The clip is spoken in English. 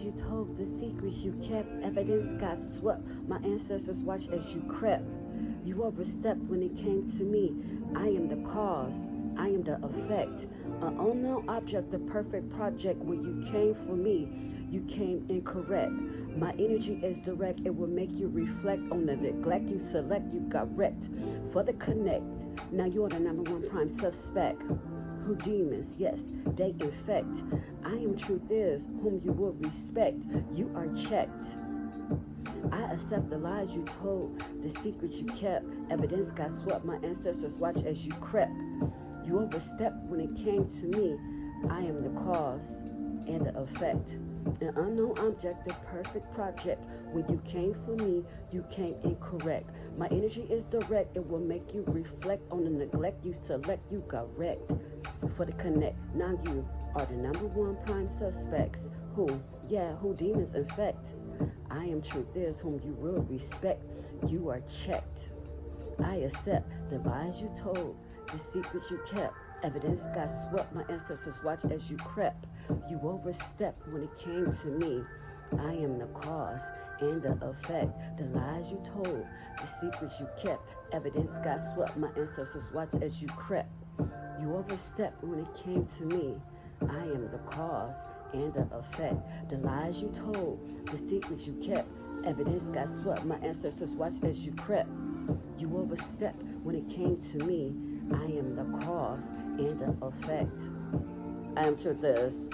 you told, the secrets you kept, evidence got swept. My ancestors watched as you crept. You overstepped when it came to me. I am the cause. I am the effect. An unknown object, the perfect project. When you came for me, you came incorrect. My energy is direct. It will make you reflect on the neglect you select. You got wrecked for the connect. Now you're the number one prime suspect. Who demons, yes, they infect. I am truth is whom you will respect. You are checked. I accept the lies you told, the secrets you kept. Evidence got swept. My ancestors watched as you crept. You overstepped when it came to me. I am the cause and the effect. An unknown object, the perfect project. When you came for me, you came incorrect. My energy is direct. It will make you reflect on the neglect you select. You got wrecked for the connect. Now you are the number one prime suspects. Who? Yeah, who demons infect. I am truth is whom you will respect. You are checked. I accept the lies you told, the secrets you kept. Evidence got swept. My ancestors watched as you crept. You overstepped when it came to me. I am the cause and the effect. The lies you told, the secrets you kept. Evidence got swept. My ancestors watched as you crept. You overstepped when it came to me. I am the cause and the effect. The lies you told, the secrets you kept. Evidence got swept. My ancestors watched as you crept. You overstepped when it came to me. I am the cause and the effect. I am truth is.